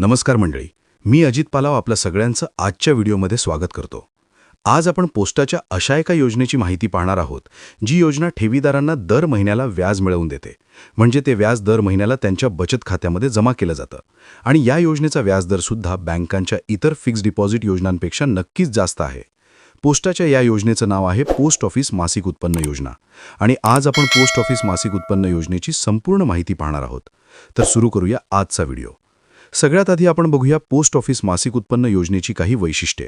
नमस्कार मंडळी, मी अजित पालाव आपल्या सगळ्यांचं आजच्या व्हिडिओमध्ये स्वागत करतो. आज आपण पोस्टाच्या अशा एका योजनेची माहिती पाहणार आहोत, जी योजना ठेवीदारांना दर महिन्याला व्याज मिळवून देते. म्हणजे ते व्याज दर महिन्याला त्यांच्या बचत खात्यामध्ये जमा केलं जातं. आणि या योजनेचा व्याजदरसुद्धा बँकांच्या इतर फिक्स्ड डिपॉझिट योजनांपेक्षा नक्कीच जास्त आहे. पोस्टाच्या या योजनेचं नाव आहे पोस्ट ऑफिस मासिक उत्पन्न योजना. आणि आज आपण पोस्ट ऑफिस मासिक उत्पन्न योजनेची संपूर्ण माहिती पाहणार आहोत. तर सुरू करूया आजचा व्हिडिओ. सगळ्यात आधी आपण बघूया पोस्ट ऑफिस मासिक उत्पन्न योजनेची काही वैशिष्ट्ये.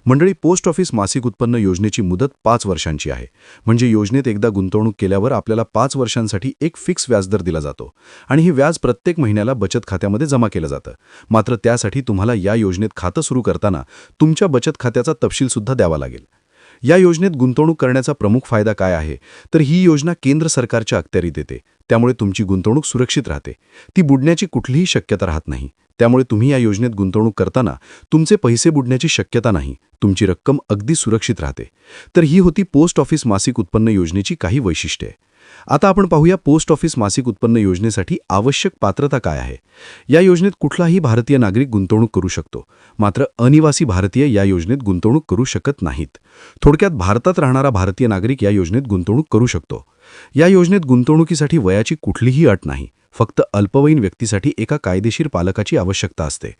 मंडळी, पोस्ट ऑफिस मासिक उत्पन्न योजनेची मुदत 5 वर्षांची आहे. म्हणजे योजनेत एकदा गुंतवणूक केल्यावर आपल्याला 5 वर्षांसाठी एक फिक्स व्याजदर दिला जातो आणि हे व्याज प्रत्येक महिन्याला बचत खात्यामध्ये जमा केलं जातं. मात्र त्यासाठी तुम्हाला या योजनेत खातं सुरू करताना तुमच्या बचत खात्याचा तपशीलसुद्धा द्यावा लागेल. या योजनेत गुंतवणूक करण्याचा प्रमुख फायदा काय आहे, तर ही योजना केंद्र सरकारच्या अखत्यारीत येते. त्यामुळे तुमची गुंतवणूक सुरक्षित राहते. ती बुडण्याची कुठलीही शक्यता राहत नाही. त्यामुळे तुम्ही या योजनेत गुंतवणूक करताना तुमचे पैसे बुडण्याची शक्यता नाही. तुमची रक्कम अगदी सुरक्षित राहते. तर ही होती पोस्ट ऑफिस मासिक उत्पन्न योजनेची काही वैशिष्ट्ये. आता आपण पाहूया पोस्ट ऑफिस मासिक उत्पन्न योजनेसाठी आवश्यक पात्रता काय आहे. या योजनेत कुठलाही भारतीय नागरिक गुंतवणूक करू शकतो. मात्र अनिवासी भारतीय या योजनेत गुंतवणूक करू शकत नाहीत. थोडक्यात भारतात राहणारा भारतीय नागरिक या योजनेत गुंतवणूक करू शकतो. या योजनेत गुंतवणुकीसाठी वयाची कुठलीही अट नाही. फक्त अल्पवयीन व्यक्तीसाठी एका कायदेशीर पालकाची आवश्यकता असते.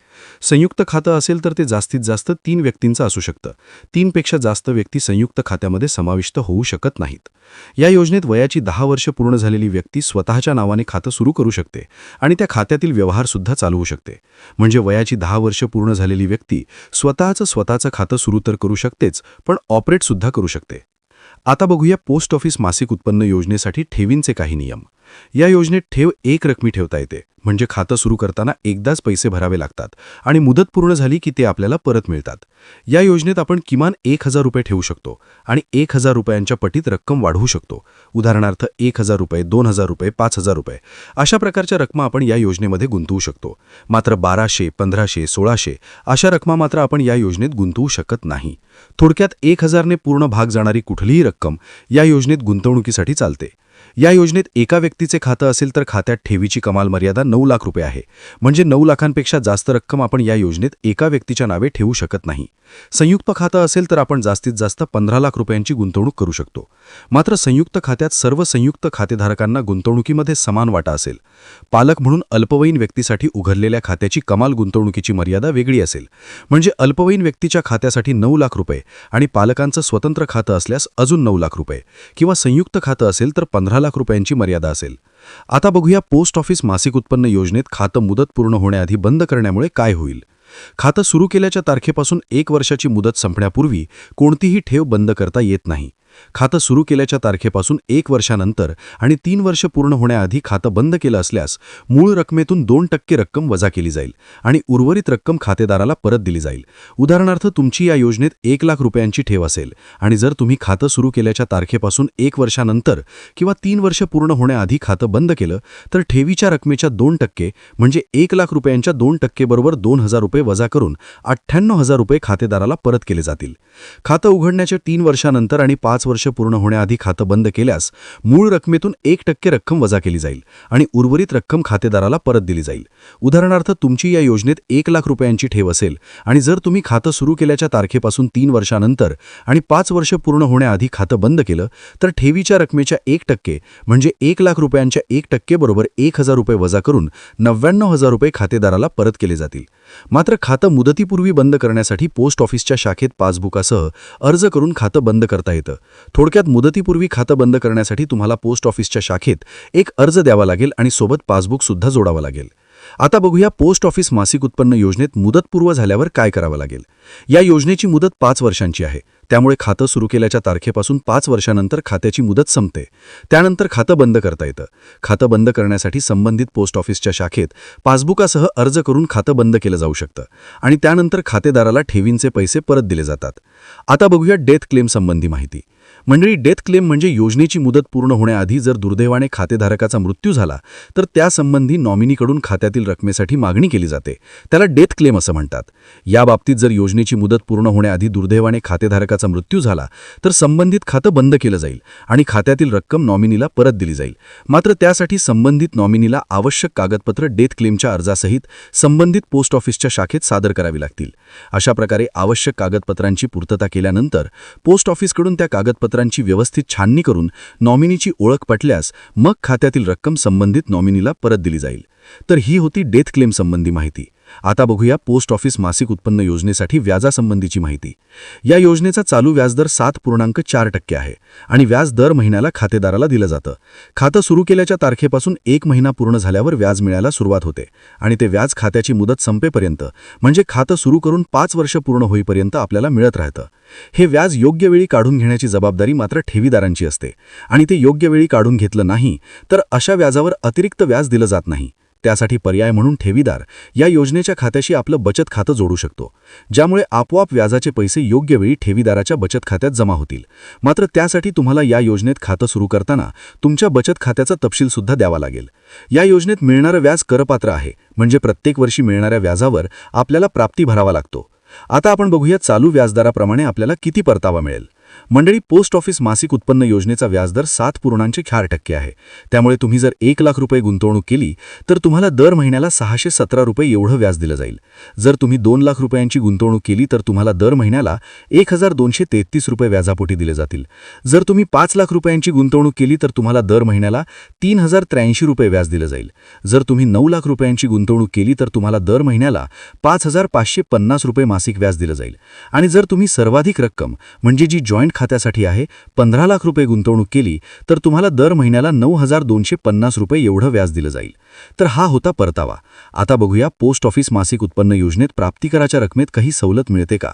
संयुक्त खातं असेल तर ते जास्तीत जास्त 3 व्यक्तींचं असू शकतं. 3 पेक्षा जास्त व्यक्ती संयुक्त खात्यामध्ये समाविष्ट होऊ शकत नाहीत. या योजनेत वयाची 10 वर्ष पूर्ण झालेली व्यक्ती स्वतःच्या नावाने खातं सुरू करू शकते आणि त्या खात्यातील व्यवहारसुद्धा चालवू शकते. म्हणजे वयाची 10 वर्ष पूर्ण झालेली व्यक्ती स्वतःचं खातं सुरू तर करू शकतेच, पण ऑपरेटसुद्धा करू शकते. आता बघूया पोस्ट ऑफिस मासिक उत्पन्न योजनेसाठी ठेवींचे काही नियम. या योजनेत ठेव एक रकमी ठेवता येते. म्हणजे खातं सुरू करताना एकदाच पैसे भरावे लागतात आणि मुदत पूर्ण झाली की ते आपल्याला परत मिळतात. या योजनेत आपण किमान 1000 रुपये ठेवू शकतो आणि 1000 रुपयांच्या पटीत रक्कम वाढवू शकतो. उदाहरणार्थ 1000 रुपये, 2000 रुपये, 5000 रुपये अशा प्रकारच्या रकमा आपण या योजनेमध्ये गुंतवू शकतो. मात्र 1200, 1500, 1600 अशा रकमा मात्र आपण या योजनेत गुंतवू शकत नाही. थोडक्यात 1000 ने पूर्ण भाग जाणारी कुठलीही रक्कम या योजनेत गुंतवणुकीसाठी चालते. या योजनेत एका व्यक्तीचे खातं असेल तर खात्यात ठेवीची कमाल मर्यादा 9 लाख रुपये आहे. म्हणजे 9 लाखांपेक्षा जास्त रक्कम आपण या योजनेत एका व्यक्तीच्या नावे ठेवू शकत नाही. संयुक्त खातं असेल तर आपण जास्तीत जास्त 15 लाख रुपयांची गुंतवणूक करू शकतो. मात्र संयुक्त खात्यात सर्व संयुक्त खातेधारकांना गुंतवणुकीमध्ये समान वाटा असेल. पालक म्हणून अल्पवयीन व्यक्तीसाठी उघडलेल्या खात्याची कमाल गुंतवणुकीची मर्यादा वेगळी असेल. म्हणजे अल्पवयीन व्यक्तीच्या खात्यासाठी 9 लाख रुपये आणि पालकांचं स्वतंत्र खातं असल्यास अजून 9 लाख रुपये किंवा संयुक्त खातं असेल तर 15 लाख रुपयांची मर्यादा असेल. आता बघूया पोस्ट ऑफिस मासिक उत्पन्न योजनेत खातं मुदत पूर्ण होण्याआधी बंद करण्यामुळे काय होईल. खातं सुरू केल्याच्या तारखेपासून 1 वर्षाची मुदत संपण्यापूर्वी कोणतीही ठेव बंद करता येत नाही. खातं सुरू केल्याच्या तारखेपासून 1 वर्षानंतर आणि 3 वर्ष पूर्ण होण्याआधी खातं बंद केलं असल्यास मूळ रकमेतून 2% रक्कम वजा केली जाईल आणि उर्वरित रक्कम खातेदाराला परत दिली जाईल. उदाहरणार्थ तुमची या योजनेत 1 लाख रुपयांची ठेव असेल आणि जर तुम्ही खातं सुरू केल्याच्या तारखेपासून 1 वर्षानंतर किंवा 3 वर्ष पूर्ण होण्याआधी खातं बंद केलं तर ठेवीच्या रकमेच्या 2% म्हणजे 1 लाख रुपयांच्या 2% बरोबर 2000 रुपये वजा करून 98,000 रुपये खातेदाराला परत केले जातील. खातं उघडण्याच्या 3 वर्षानंतर आणि 5 वर्ष पूर्ण होण्याआधी खातं बंद केल्यास मूळ रकमेतून 1% रक्कम वजा केली जाईल आणि उर्वरित रक्कम खातेदाराला परत दिली जाईल. उदाहरणार्थ तुमची या योजनेत 1 लाख रुपयांची ठेव असेल आणि जर तुम्ही खातं सुरू केल्याच्या तारखेपासून 3 वर्षानंतर आणि 5 वर्ष पूर्ण होण्याआधी खातं बंद केलं तर ठेवीच्या रकमेच्या 1% म्हणजे 1 लाख रुपयांच्या 1% बरोबर 1000 रुपये वजा करून 99,000 रुपये खातेदाराला परत केले जातील. मात्र खातं मुदतीपूर्वी बंद करण्यासाठी पोस्ट ऑफिसच्या शाखेत पासबुकासह अर्ज करून खातं बंद करता येतं. थोडक्यात मुदतीपूर्वी खातं बंद करण्यासाठी तुम्हाला पोस्ट ऑफिसच्या शाखेत एक अर्ज द्यावा लागेल आणि सोबत पासबुकसुद्धा जोडावं लागेल. आता बघूया पोस्ट ऑफिस मासिक उत्पन्न योजनेत मुदतपूर्व झाल्यावर काय करावं लागेल. या योजनेची मुदत 5 वर्षांची आहे. त्यामुळे खातं सुरू केल्याच्या तारखेपासून 5 वर्षानंतर खात्याची मुदत संपते. त्यानंतर खातं बंद करता येतं. खातं बंद करण्यासाठी संबंधित पोस्ट ऑफिसच्या शाखेत पासबुकासह अर्ज करून खातं बंद केलं जाऊ शकतं आणि त्यानंतर खातेदाराला ठेवींचे पैसे परत दिले जातात. आता बघूया डेथ क्लेम संबंधी माहिती. मंडळी, डेथ क्लेम म्हणजे योजनेची मुदत पूर्ण होण्याआधी जर दुर्दैवाने खातेधारकाचा मृत्यू झाला तर त्यासंबंधी नॉमिनीकडून खात्यातील रकमेसाठी मागणी केली जाते. त्याला डेथ क्लेम असं म्हणतात. या बाबतीत जर योजनेची मुदत पूर्ण होण्याआधी दुर्दैवाने खातेधारकाचा मृत्यू झाला तर संबंधित खातं बंद केलं जाईल आणि खात्यातील रक्कम नॉमिनीला परत दिली जाईल. मात्र त्यासाठी संबंधित नॉमिनीला आवश्यक कागदपत्र डेथ क्लेमच्या अर्जासहित संबंधित पोस्ट ऑफिसच्या शाखेत सादर करावी लागतील. अशा प्रकारे आवश्यक कागदपत्रांची पूर्तता केल्यानंतर पोस्ट ऑफिसकडून त्या कागदपत्रांची व्यवस्थित छाननी करून नॉमिनीची ओळख पटल्यास मग खात्यातील रक्कम संबंधित नॉमिनीला परत दिली जाईल. तर ही होती डेथ क्लेम संबंधी माहिती. आता बघूया पोस्ट ऑफिस मासिक उत्पन्न योजनेसाठी व्याजासंबंधीची माहिती. या योजनेचा चालू व्याजदर 7.4% आहे आणि व्याज दर महिन्याला खातेदाराला दिलं जातं. खातं सुरू केल्याच्या तारखेपासून 1 महिना पूर्ण झाल्यावर व्याज मिळायला सुरुवात होते आणि ते व्याज खात्याची मुदत संपेपर्यंत म्हणजे खातं सुरू करून 5 वर्ष पूर्ण होईपर्यंत आपल्याला मिळत राहतं. हे व्याज योग्य वेळी काढून घेण्याची जबाबदारी मात्र ठेवीदारांची असते आणि ते योग्य वेळी काढून घेतलं नाही तर अशा व्याजावर अतिरिक्त व्याज दिलं जात नाही. त्यासाठी पर्याय म्हणून ठेवीदार या योजनेच्या खात्याशी आपलं बचत खातं जोडू शकतो, ज्यामुळे आपोआप व्याजाचे पैसे योग्य वेळी ठेवीदाराच्या बचत खात्यात जमा होतील. मात्र त्यासाठी तुम्हाला या योजनेत खातं सुरू करताना तुमच्या बचत खात्याचा तपशीलसुद्धा द्यावा लागेल. या योजनेत मिळणारं व्याज करपात्र आहे, म्हणजे प्रत्येक वर्षी मिळणाऱ्या व्याजावर आपल्याला प्राप्ती भरावा लागतो. आता आपण बघूया चालू व्याजदराप्रमाणे आपल्याला किती परतावा मिळेल. मंडळी, पोस्ट ऑफिस मासिक उत्पन्न योजनेचा व्याजदर 7.4% आहे. त्यामुळे तुम्ही जर 1 लाख रुपये गुंतवणूक केली तर तुम्हाला दर महिन्याला 617 रुपये एवढं व्याज दिलं जाईल. जर तुम्ही 2 लाख रुपयांची गुंतवणूक केली तर तुम्हाला दर महिन्याला 1233 रुपये व्याजापोटी दिले जातील. जर तुम्ही 5 लाख रुपयांची गुंतवणूक केली तर तुम्हाला दर महिन्याला 3083 रुपये व्याज दिलं जाईल. जर तुम्ही 9 लाख रुपयांची गुंतवणूक केली तर तुम्हाला दर महिन्याला 5550 रुपये मासिक व्याज दिलं जाईल. आणि जर तुम्ही सर्वाधिक रक्कम म्हणजे जी जॉईंट खात्यासाठी आहे 15 लाख रुपये गुंतवणूक केली तर तुम्हाला दर महिन्याला 9250 रुपये एवढं व्याज दिलं जाईल. तर हा होता परतावा. आता बघूया पोस्ट ऑफिस मासिक उत्पन्न योजनेत प्राप्तिकराच्या रकमेत काही सवलत मिळते का.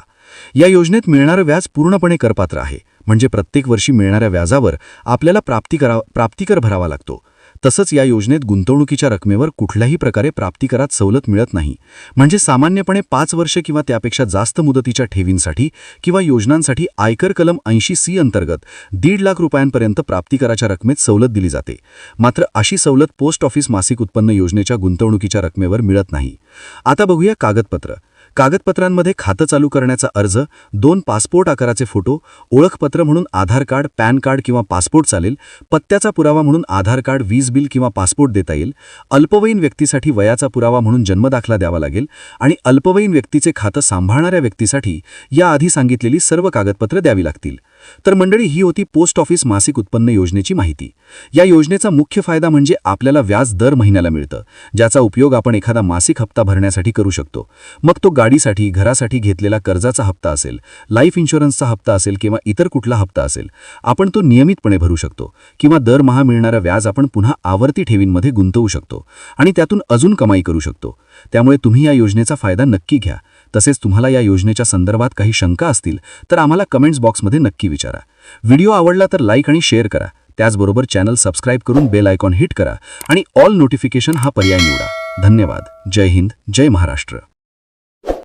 या योजनेत मिळणारं व्याज पूर्णपणे करपात्र आहे, म्हणजे प्रत्येक वर्षी मिळणाऱ्या व्याजावर आपल्याला प्राप्तिकर भरावा लागतो. तसंच या योजनेत गुंतवणुकीच्या रकमेवर कुठल्याही प्रकारे प्राप्तिकरात सवलत मिळत नाही. म्हणजे सामान्यपणे 5 वर्ष किंवा त्यापेक्षा जास्त मुदतीच्या ठेवींसाठी किंवा योजनांसाठी आयकर कलम 80C अंतर्गत 1.5 लाख रुपयांपर्यंत प्राप्तिकराच्या रकमेत सवलत दिली जाते. मात्र अशी सवलत पोस्ट ऑफिस मासिक उत्पन्न योजनेच्या गुंतवणुकीच्या रकमेवर मिळत नाही. आता बघूया कागदपत्र. कागदपत्रांमध्ये खातं चालू करण्याचा अर्ज, 2 पासपोर्ट आकाराचे फोटो, ओळखपत्र म्हणून आधार कार्ड, पॅन कार्ड किंवा पासपोर्ट चालेल, पत्त्याचा पुरावा म्हणून आधार कार्ड, वीज बिल किंवा पासपोर्ट देता येईल, अल्पवयीन व्यक्तीसाठी वयाचा पुरावा म्हणून जन्मदाखला द्यावा लागेल आणि अल्पवयीन व्यक्तीचे खातं सांभाळणाऱ्या व्यक्तीसाठी याआधी सांगितलेली सर्व कागदपत्र द्यावी लागतील. तर मंडळी, ही होती पोस्ट ऑफिस मासिक उत्पन्न योजनेची माहिती. या योजनेचा मुख्य फायदा म्हणजे आपल्याला व्याज दर महिन्याला मिळतं, ज्याचा उपयोग आपण एखादा मासिक हप्ता भरण्यासाठी करू शकतो. मग तो गाडीसाठी, घरासाठी घेतलेला कर्जाचा हप्ता असेल, लाईफ इन्शुरन्सचा हप्ता असेल किंवा इतर कुठला हप्ता असेल, आपण तो नियमितपणे भरू शकतो किंवा दरमहा मिळणारं व्याज आपण पुन्हा आवर्ती ठेवींमध्ये गुंतवू शकतो आणि त्यातून अजून कमाई करू शकतो. त्यामुळे तुम्ही या योजनेचा फायदा नक्की घ्या. तसेच तुम्हाला या योजनेच्या संदर्भात काही शंका असतील तर आम्हाला कमेंट्स बॉक्समध्ये नक्की विचारा. व्हिडिओ आवडला तर लाईक आणि शेअर करा. त्याचबरोबर चॅनल सबस्क्राईब करून बेल आयकॉन हिट करा आणि ऑल नोटिफिकेशन हा पर्याय निवडा. धन्यवाद. जय हिंद, जय महाराष्ट्र.